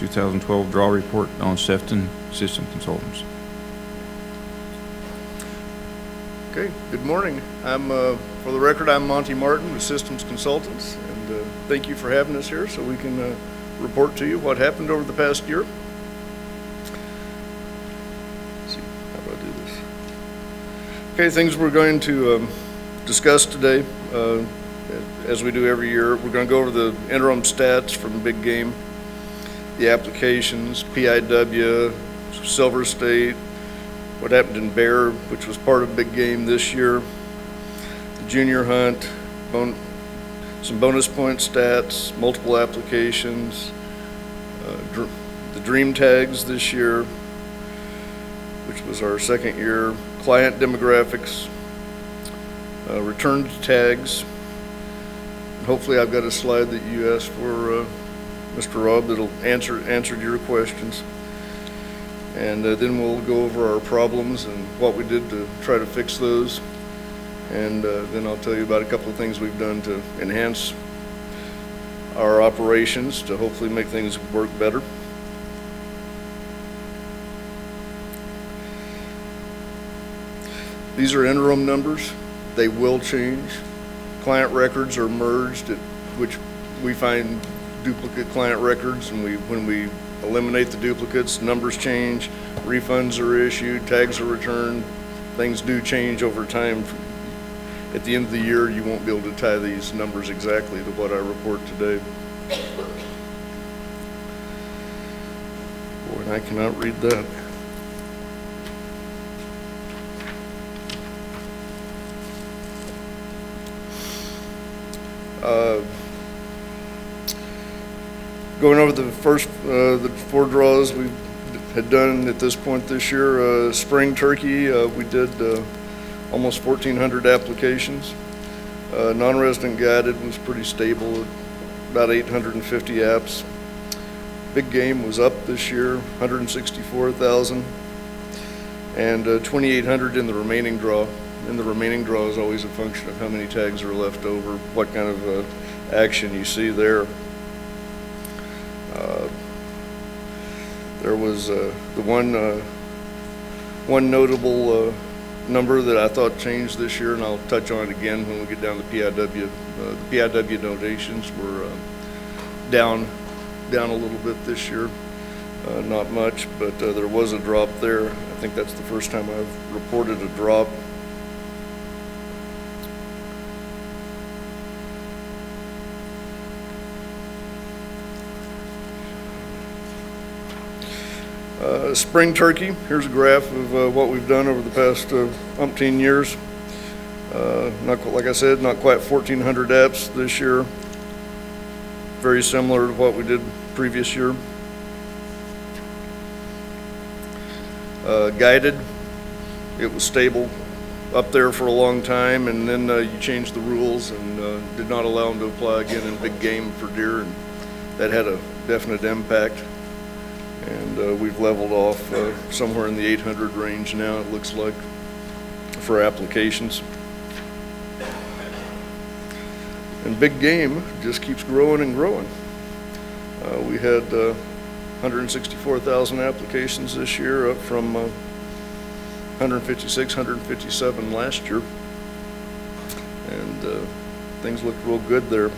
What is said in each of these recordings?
2012 draw report on Sefton System Consultants. Okay, good morning. For the record, I'm Monty Martin with Systems Consultants, and thank you for having us here so we can report to you what happened over the past year. Let's see, how do I do this? Okay, things we're going to discuss today, as we do every year. We're going to go over the interim stats from Big Game, the applications, PIW, Silver State, what happened in Bear, which was part of Big Game this year, the junior hunt, some bonus point stats, multiple applications, the dream tags this year, which was our second year, client demographics, returned tags. And hopefully I've got a slide that you asked for, Mr. Rob, that'll answer your questions. And then we'll go over our problems and what we did to try to fix those. And then I'll tell you about a couple of things we've done to enhance our operations to hopefully make things work better. These are interim numbers. They will change. Client records are merged, which we find duplicate client records, and when we eliminate the duplicates, numbers change, refunds are issued, tags are returned. Things do change over time. At the end of the year, you won't be able to tie these numbers exactly to what I report today. Boy, and I cannot read that. Going over the four draws we had done at this point this year, spring turkey, we did almost 1,400 applications. Non-resident guided was pretty stable at about 850 apps. Big game was up this year, 164,000, and 2,800 in the remaining draw. And the remaining draw is always a function of how many tags are left over, what kind of action you see there. There was the one notable number that I thought changed this year, and I'll touch on it again when we get down to PIW. The PIW donations were down a little bit this year, not much, but there was a drop there. I think that's the first time I've reported a drop. Spring turkey, here's a graph of what we've done over the past umpteen years. Like I said, not quite 1,400 apps this year. Very similar to what we did previous year. Guided, it was stable up there for a long time, and then you changed the rules and did not allow them to apply again in big game for deer, and that had a definite impact. And we've leveled off somewhere in the 800 range now, it looks like, for applications. And big game just keeps growing and growing. We had 164,000 applications this year, up from 156, 157 last year. And things look real good there.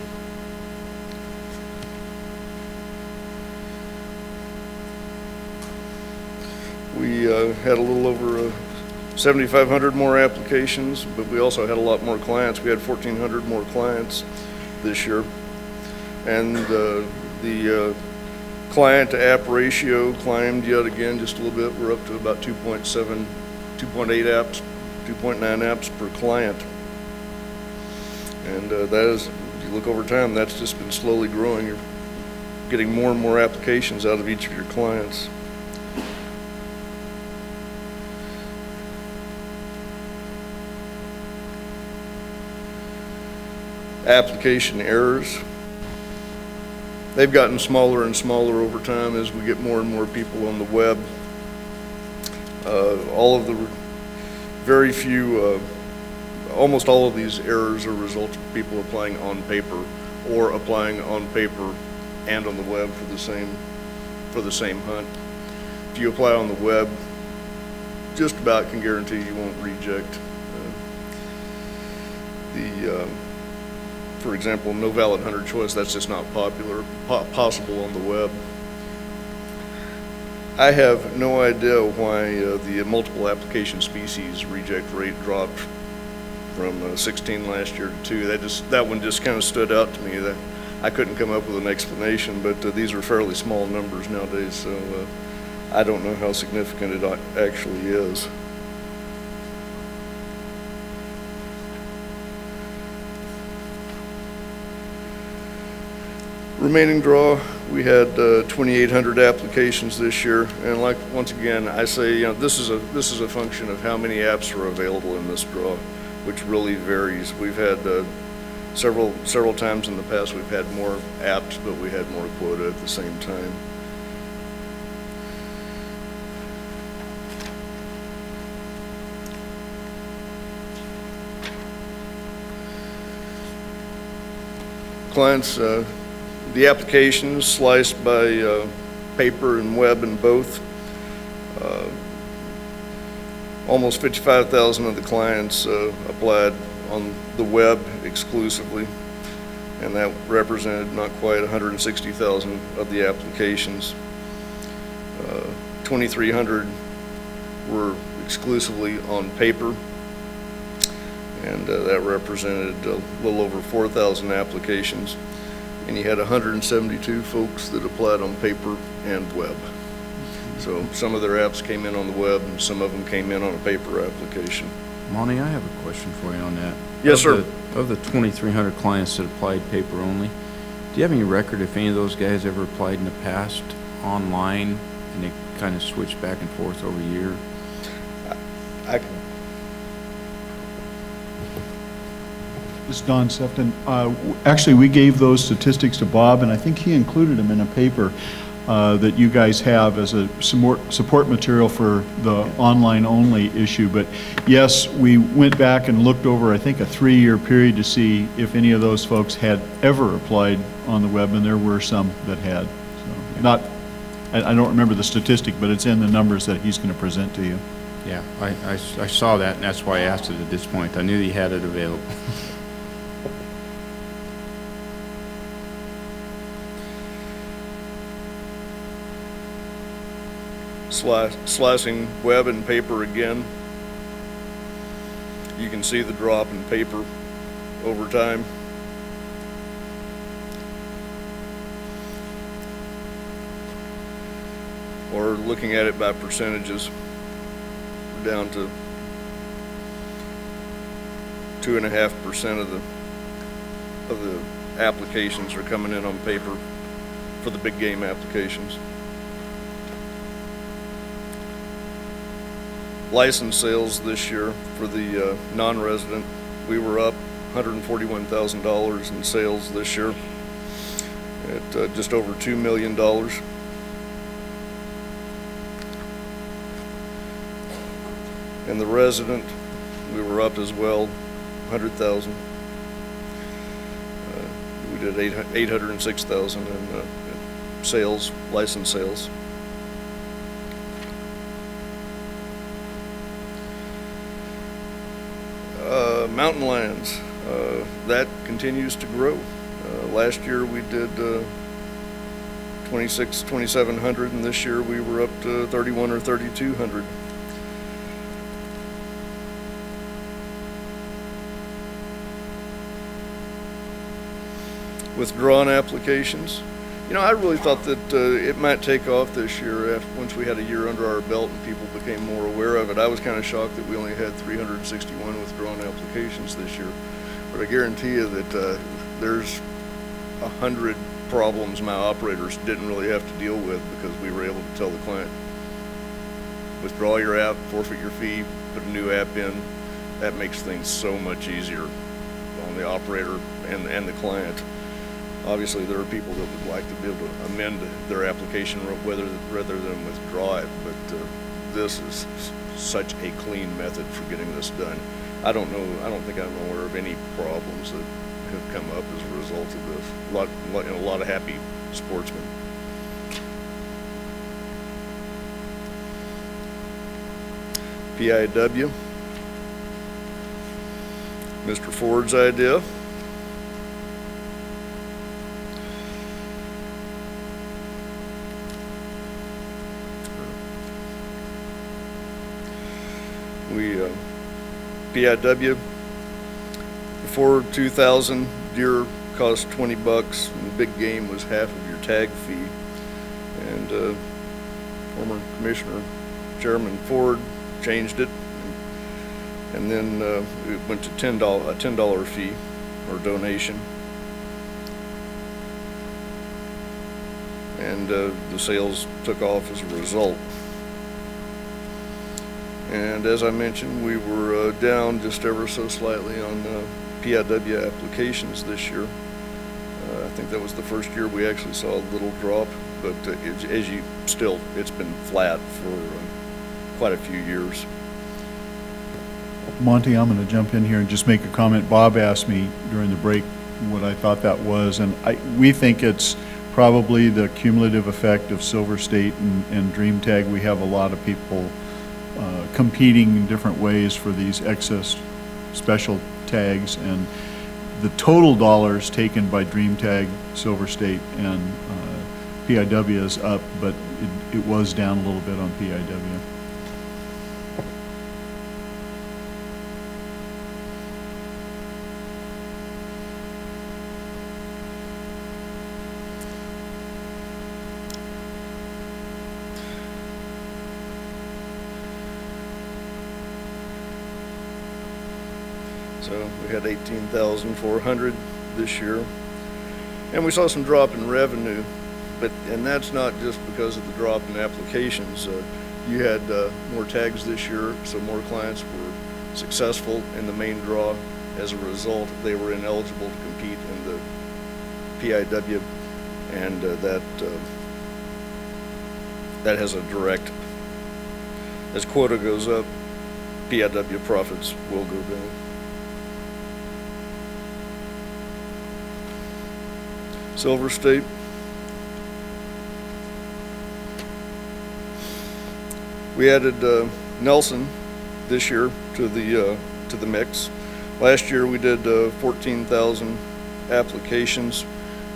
We had a little over 7,500 more applications, but we also had a lot more clients. We had 1,400 more clients this year. And the client to app ratio climbed yet again just a little bit. We're up to about 2.7, 2.8 apps, 2.9 apps per client. And that is, if you look over time, that's just been slowly growing. You're getting more and more applications out of each of your clients. Application errors. They've gotten smaller and smaller over time as we get more and more people on the web. Almost all of these errors are a result of people applying on paper or applying on paper and on the web for the for the same hunt. If you apply on the web, just about can guarantee you won't reject. For example, no valid hunter choice, that's just not possible on the web. I have no idea why the multiple application species reject rate dropped from 16 last year to 2. That one just kind of stood out to me. That I couldn't come up with an explanation, but these are fairly small numbers nowadays, so I don't know how significant it actually is. Remaining draw, we had 2,800 applications this year, and like once again, I say, this is a function of how many apps are available in this draw, which really varies. We've had several times in the past we've had more apps, but we had more quota at the same time. Clients. The applications sliced by paper and web and both. Almost 55,000 of the clients applied on the web exclusively, and that represented not quite 160,000 of the applications. 2,300 were exclusively on paper, and that represented a little over 4,000 applications. And you had 172 folks that applied on paper and web. So some of their apps came in on the web and some of them came in on a paper application. Monty, I have a question for you on that. Yes, sir. Of the 2,300 clients that applied paper only, do you have any record if any of those guys ever applied in the past online and they kind of switched back and forth over a year? This is Don Sefton. Actually, we gave those statistics to Bob, and I think he included them in a paper that you guys have as a support material for the online-only issue. But yes, we went back and looked over, I think, a 3-year period to see if any of those folks had ever applied on the web, and there were some that had. So I don't remember the statistic, but it's in the numbers that he's going to present to you. Yeah, I saw that, and that's why I asked it at this point. I knew he had it available. Slicing web and paper again. You can see the drop in paper over time. Or looking at it by percentages, we're down to 2.5% of the applications are coming in on paper for the big game applications. License sales this year for the non-resident, we were up $141,000 in sales this year at just over $2 million. And the resident, we were up as well, 100,000. We did 806,000 in sales, license sales. Mountain lions, that continues to grow. Last year we did 2,700, and this year we were up to 3,100 or 3,200. Withdrawn applications. I really thought that it might take off this year once we had a year under our belt and people became more aware of it. I was kind of shocked that we only had 361 withdrawn applications this year. But I guarantee you that there's 100 problems my operators didn't really have to deal with because we were able to tell the client, withdraw your app, forfeit your fee, put a new app in. That makes things so much easier on the operator and the client. Obviously, there are people that would like to be able to amend their application rather than withdraw it, but this is such a clean method for getting this done. I don't think I'm aware of any problems that have come up as a result of this. A lot of happy sportsmen. PIW. Mr. Ford's idea. PIW, before 2000, deer cost $20, and big game was half of your tag fee. And former Commissioner Chairman Ford changed it, and then it went to a $10 fee or donation. And the sales took off as a result. And as I mentioned, we were down just ever so slightly on PIW applications this year. I think that was the first year we actually saw a little drop, but it's been flat for quite a few years. Monty, I'm going to jump in here and just make a comment. Bob asked me during the break what I thought that was, and we think it's probably the cumulative effect of Silver State and Dream Tag. We have a lot of people competing in different ways for these excess special tags, and the total dollars taken by Dream Tag, Silver State, and PIW is up, but it was down a little bit on PIW. So we had 18,400 this year, and we saw some drop in revenue, and that's not just because of the drop in applications. You had more tags this year, so more clients were successful in the main draw. As a result, they were ineligible to compete in the PIW, and that has a direct, as quota goes up, PIW profits will go down. Silver State. We added Nelson this year to the mix. Last year we did 14,000 applications.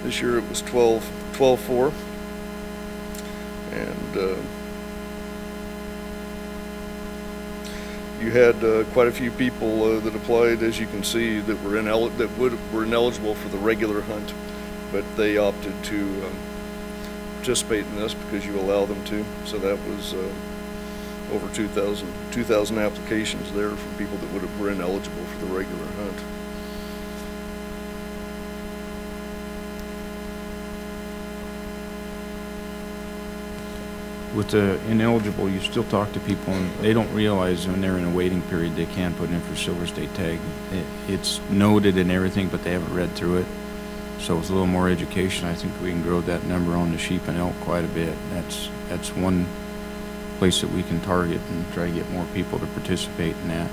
This year it was 12,400, and you had quite a few people that applied, as you can see, that were ineligible for the regular hunt, but they opted to participate in this because you allow them to. So that was over 2,000 applications there from people that were ineligible for the regular hunt. With the ineligible, you still talk to people, and they don't realize when they're in a waiting period they can put in for Silver State Tag. It's noted and everything, but they haven't read through it. So with a little more education, I think we can grow that number on the sheep and elk quite a bit. That's one place that we can target and try to get more people to participate in that.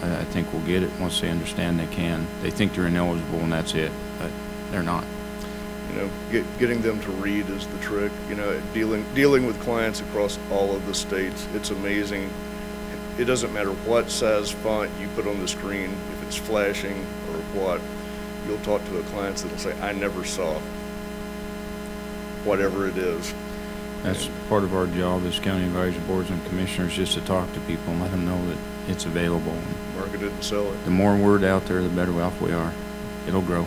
And I think we'll get it once they understand they can. They think they're ineligible and that's it, but they're not. You know, getting them to read is the trick. You know, dealing with clients across all of the states, it's amazing. It doesn't matter what size font you put on the screen, if it's flashing or what. You'll talk to the clients that'll say, I never saw whatever it is. That's part of our job as county advisory boards and commissioners, just to talk to people and let them know that it's available. Market it and sell it. The more word out there, the better off we are. It'll grow.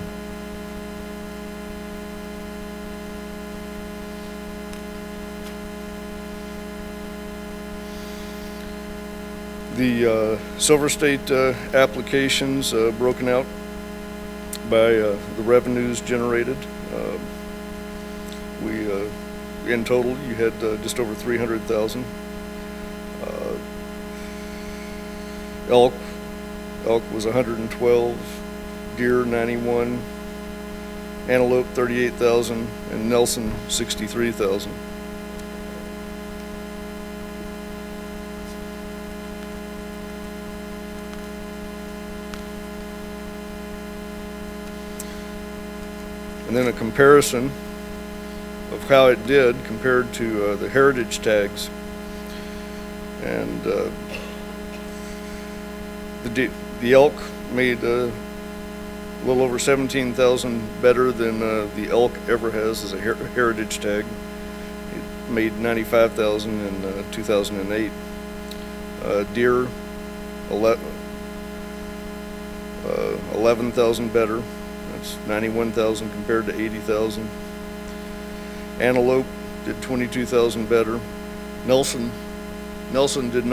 The Silver State applications broken out by the revenues generated. In total, you had just over 300,000. Elk was 112, deer 91, antelope 38,000, and Nelson 63,000. And then a comparison of how it did compared to the heritage tags. And The elk made a little over 17,000 better than the elk ever has as a heritage tag. It made 95,000 in 2008. Deer, 11,000 better. That's 91,000 compared to 80,000. Antelope did 22,000 better. Nelson didn't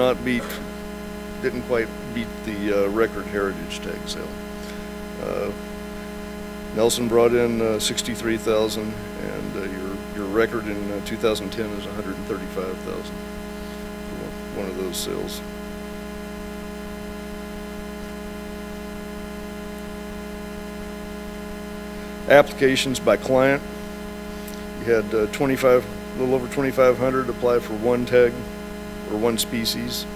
quite beat the record heritage tag sale. Nelson brought in 63,000, and your record in 2010 is 135,000 for one of those sales. Applications by client. You had a little over 2,500 apply for one tag or one species,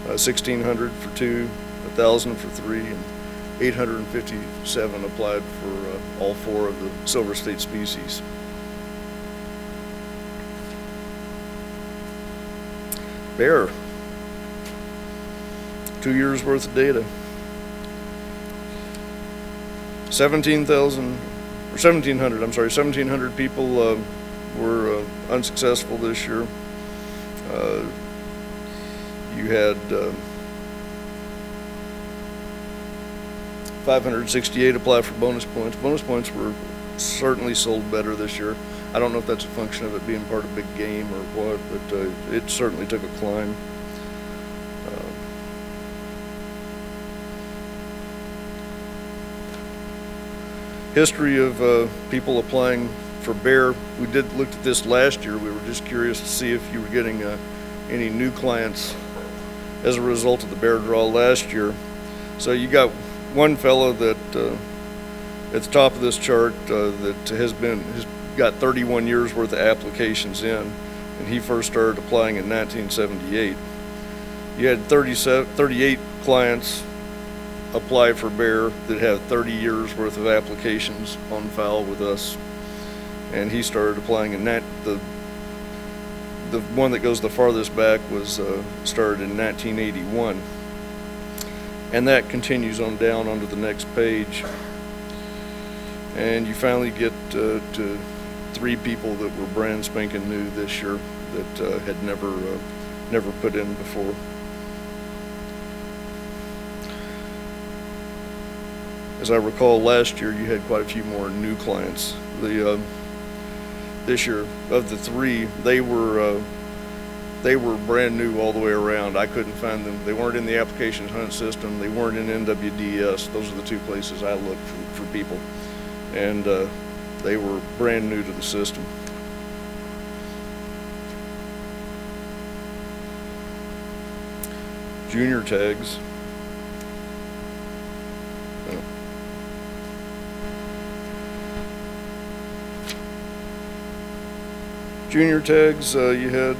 1,600 for two, 1,000 for three, and 857 applied for all four of the Silver State species. Bear. 2 years worth of data. 1,700 people were unsuccessful this year. You had 568 apply for bonus points. Bonus points were certainly sold better this year. I don't know if that's a function of it being part of big game or what, but it certainly took a climb. History of people applying for bear. We did look at this last year. We were just curious to see if you were getting any new clients as a result of the bear draw last year. So you got one fellow that at the top of this chart that has got 31 years worth of applications in, and he first started applying in 1978. You had 38 clients apply for bear that have 30 years worth of applications on file with us, and he started applying in the one that goes the farthest back was started in 1981, and that continues on down onto the next page, and you finally get to 3 people that were brand spanking new this year that had never put in before. As I recall, last year you had quite a few more new clients. This year, of the 3, they were brand new all the way around. I couldn't find them. They weren't in the applications hunt system. They weren't in NWDS. Those are the 2 places I looked for people, and they were brand new to the system. Junior tags. Junior tags, you had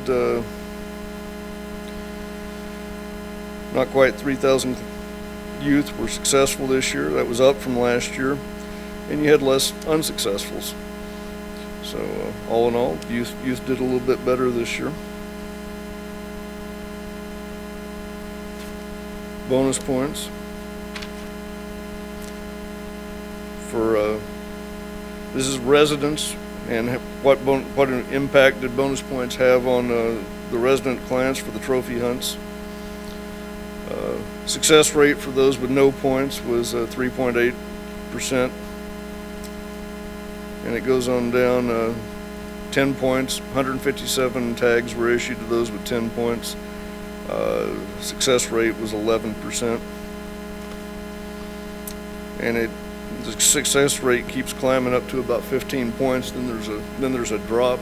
not quite 3,000 youth were successful this year. That was up from last year, and you had less unsuccessfuls. So all in all, youth did a little bit better this year. Bonus points for this is residents. And what an impact did bonus points have on the resident clients for the trophy hunts? Success rate for those with no points was 3.8%. And it goes on down 10 points, 157 tags were issued to those with 10 points. Success rate was 11%. And the success rate keeps climbing up to about 15 points. Then there's a drop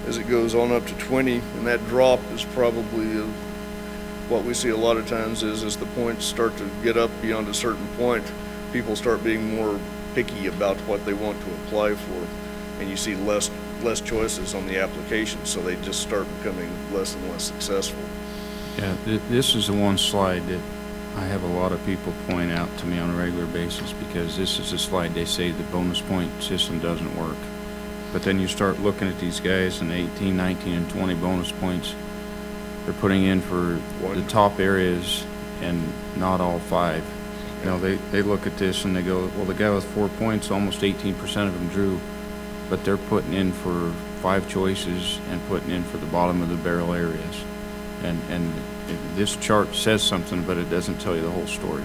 as it goes on up to 20, and that drop is probably what we see a lot of times is as the points start to get up beyond a certain point, people start being more picky about what they want to apply for, and you see less choices on the application, so they just start becoming less and less successful. Yeah, this is the one slide that I have a lot of people point out to me on a regular basis, because this is a slide they say the bonus point system doesn't work. But then you start looking at these guys and 18, 19, and 20 bonus points they're putting in for the top areas, and not all 5. You know, they look at this and they go, well, the guy with 4 points, almost 18% of them drew, but they're putting in for 5 choices and putting in for the bottom of the barrel areas. And this chart says something, but it doesn't tell you the whole story.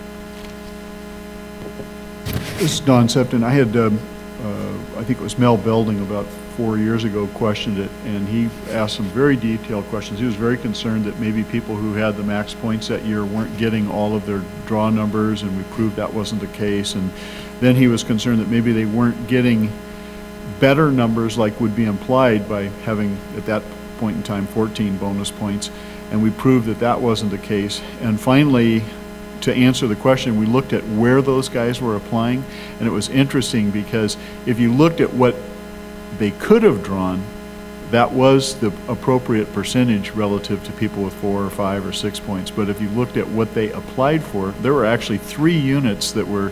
This is Don Sefton. I had, I think it was Mel Belding about 4 years ago questioned it, and he asked some very detailed questions. He was very concerned that maybe people who had the max points that year weren't getting all of their draw numbers, and we proved that wasn't the case. And then he was concerned that maybe they weren't getting better numbers like would be implied by having, at that point in time, 14 bonus points, and we proved that that wasn't the case. And finally, to answer the question, we looked at where those guys were applying, and it was interesting because if you looked at what they could have drawn, that was the appropriate percentage relative to people with 4 or 5 or 6 points. But if you looked at what they applied for, there were actually 3 units that were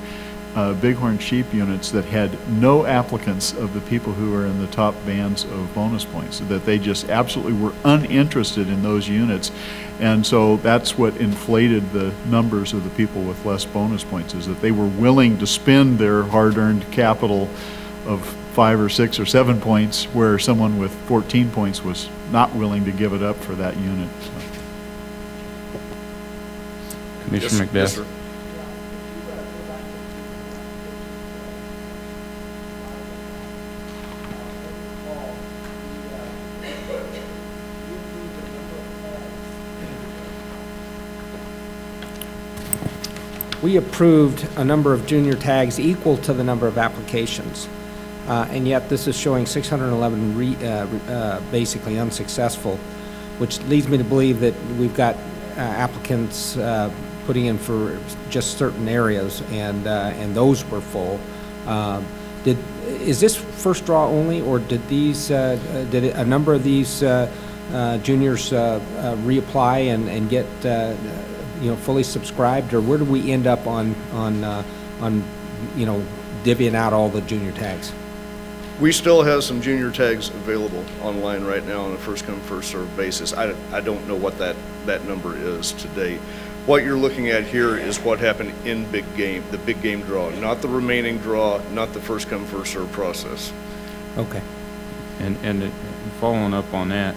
bighorn sheep units that had no applicants of the people who were in the top bands of bonus points, that they just absolutely were uninterested in those units. And so that's what inflated the numbers of the people with less bonus points, is that they were willing to spend their hard-earned capital of 5 or 6 or 7 points, where someone with 14 points was not willing to give it up for that unit. So. Commissioner Macbeth. Yes, sir. We approved a number of junior tags equal to the number of applications, and yet this is showing 611 basically unsuccessful, which leads me to believe that we've got applicants putting in for just certain areas, and those were full. Is this first draw only, or did these did a number of these juniors reapply and get fully subscribed, or where do we end up on divvying out all the junior tags? We still have some junior tags available online right now on a first-come, first-served basis. I don't know what that number is to date. What you're looking at here is what happened in big game, the big game draw, not the remaining draw, not the first-come, first-served process. Okay. And following up on that,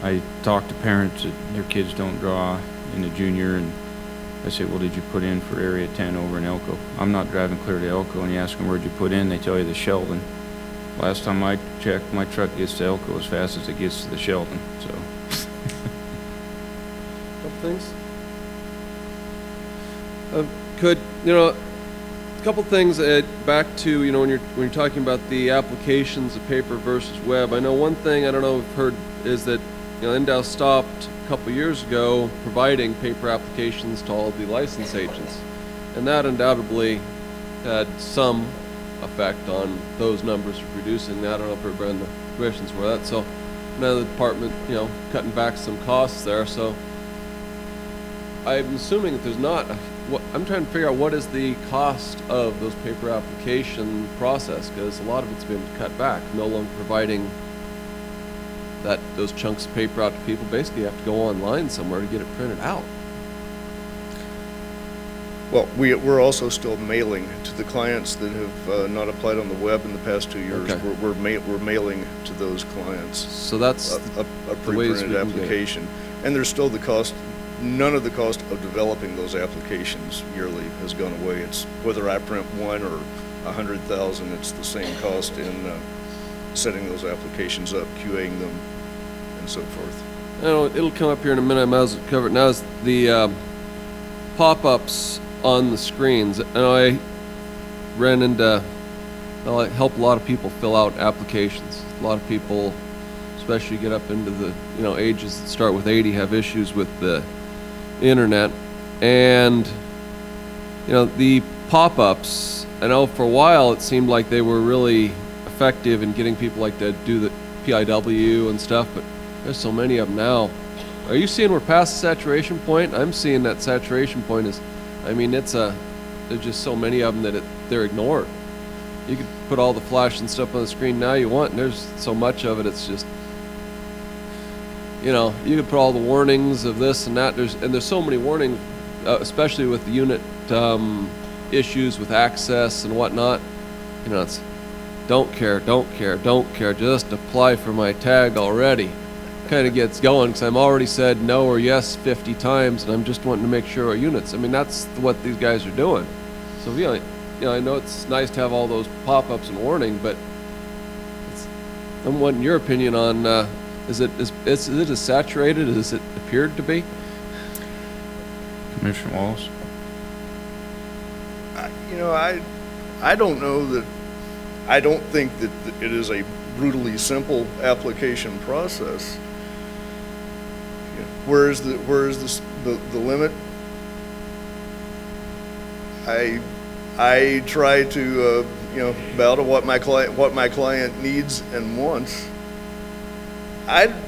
I talk to parents that their kids don't draw in the junior, and I say, well, did you put in for area 10 over in Elko? I'm not driving clear to Elko, and you ask them where'd you put in, they tell you the Sheldon. Last time I checked, my truck gets to Elko as fast as it gets to the Sheldon, so. Couple things. A couple things back to, when you're talking about the applications of paper versus web. I know one thing I don't know if you've heard is that NDOW stopped a couple years ago providing paper applications to all the license agents, and that undoubtedly had some effect on those numbers reducing. I don't know if everybody in the commission's for that. So now the department, cutting back some costs there. So I'm assuming that there's not. I'm trying to figure out what is the cost of those paper application process, because a lot of it's been cut back. No longer providing those chunks of paper out to people. Basically, you have to go online somewhere to get it printed out. Well, we're also still mailing to the clients that have not applied on the web in the past 2 years. Okay. We're mailing to those clients. So that's a pre-printed application, and there's still the cost. None of the cost of developing those applications yearly has gone away. It's whether I print 1 or 100,000, it's the same cost in setting those applications up, QAing them, and so forth. I know it'll come up here in a minute. I might as well cover it now. Is the pop-ups on the screens. And I ran into, I help a lot of people fill out applications. A lot of people, especially get up into the ages that start with 80, have issues with the internet. And the pop-ups, I know for a while it seemed like they were really effective in getting people to do the PIW and stuff, but there's so many of them now. Are you seeing we're past the saturation point? I'm seeing that saturation point is, there's just so many of them that they're ignored. You could put all the flash and stuff on the screen now you want, and there's so much of it, it's just, you could put all the warnings of this and that, there's so many warnings especially with the unit issues with access and whatnot. You know, it's don't care, just apply for my tag already. Kind of gets going because I'm already said no or yes 50 times, and I'm just wanting to make sure our units. I mean, that's what these guys are doing. So yeah, you know, I know it's nice to have all those pop-ups and warning, but I'm wanting your opinion on is it as saturated as it appeared to be? Commissioner Wallace? You know, I don't know that, I don't think that it is a brutally simple application process. You know, where is the limit? I try to you know, bow to what my client needs and wants.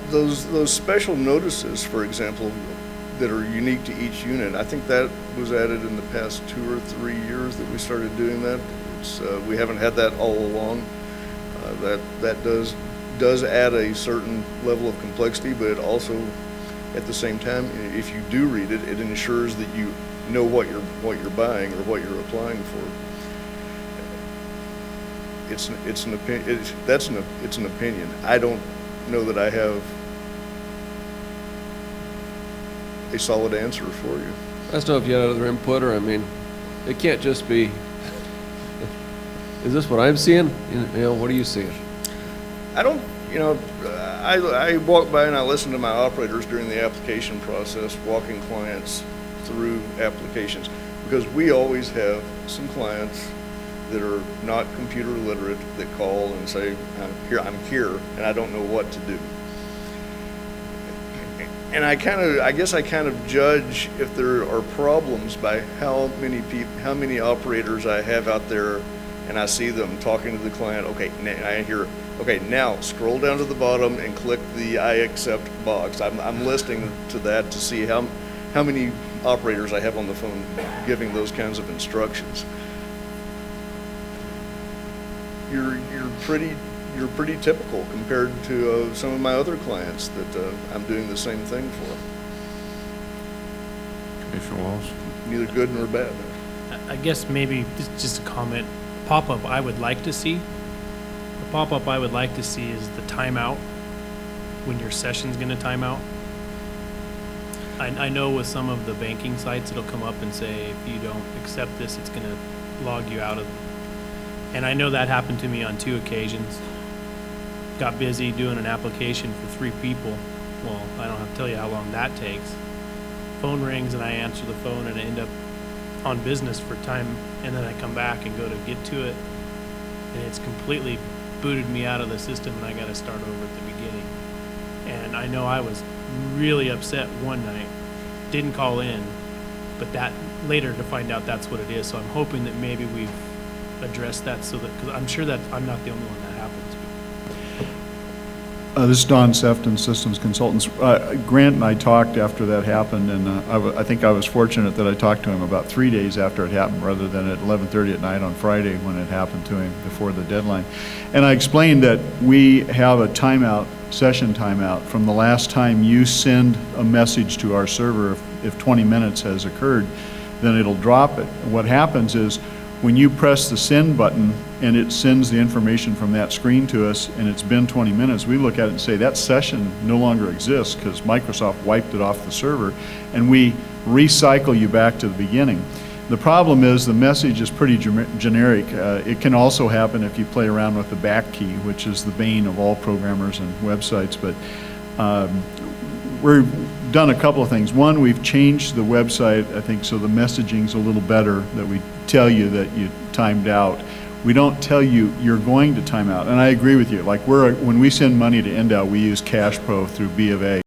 Those special notices, for example, that are unique to each unit, I think that was added in the past 2 or 3 years that we started doing that. We haven't had that all along. That does add a certain level of complexity, but it also, at the same time, if you do read it, it ensures that you know what you're buying or what you're applying for. It's an opinion. I don't know that I have a solid answer for you. I just know if you had other input, or I mean, it can't just be. Is this what I'm seeing? You know, what are you seeing? I don't, you know, I walk by and I listen to my operators during the application process, walking clients through applications, because we always have some clients that are not computer literate that call and say, I'm here, and I don't know what to do. And I guess I kind of judge if there are problems by how many operators I have out there, and I see them talking to the client. Okay, I hear, okay, now scroll down to the bottom and click the I accept box. I'm listening to that to see how many operators I have on the phone giving those kinds of instructions. You're pretty typical compared to some of my other clients that I'm doing the same thing for. Commissioner Wallace? Neither good nor bad. I guess maybe just a comment. Pop-up I would like to see. The pop-up I would like to see is the timeout, when your session's going to time out. I know with some of the banking sites, it'll come up and say, if you don't accept this, it's going to log you out of. And I know that happened to me on 2 occasions. Got busy doing an application for 3 people. Well, I don't have to tell you how long that takes. Phone rings and I answer the phone and I end up on business for time, and then I come back and go to get to it, and it's completely booted me out of the system, and I got to start over at the beginning. And I know I was really upset one night, didn't call in, but that later to find out that's what it is. So I'm hoping that maybe we've addressed that, so that, because I'm sure that I'm not the only one that happens. This is Don Sefton, Systems Consultants. Grant and I talked after that happened, and I think I was fortunate that I talked to him about 3 days after it happened, rather than at 11:30 at night on Friday when it happened to him before the deadline. And I explained that we have a timeout, session timeout, from the last time you send a message to our server. If 20 minutes has occurred, then it'll drop it. And what happens is, when you press the send button and it sends the information from that screen to us and it's been 20 minutes, we look at it and say that session no longer exists because Microsoft wiped it off the server, and we recycle you back to the beginning. The problem is the message is pretty generic. It can also happen if you play around with the back key, which is the bane of all programmers and websites. But we've done a couple of things. One, we've changed the website, I think, so the messaging's a little better, that we tell you that you timed out. We don't tell you you're going to time out. And I agree with you. Like when we send money to Endow, we use Cash Pro through B of A.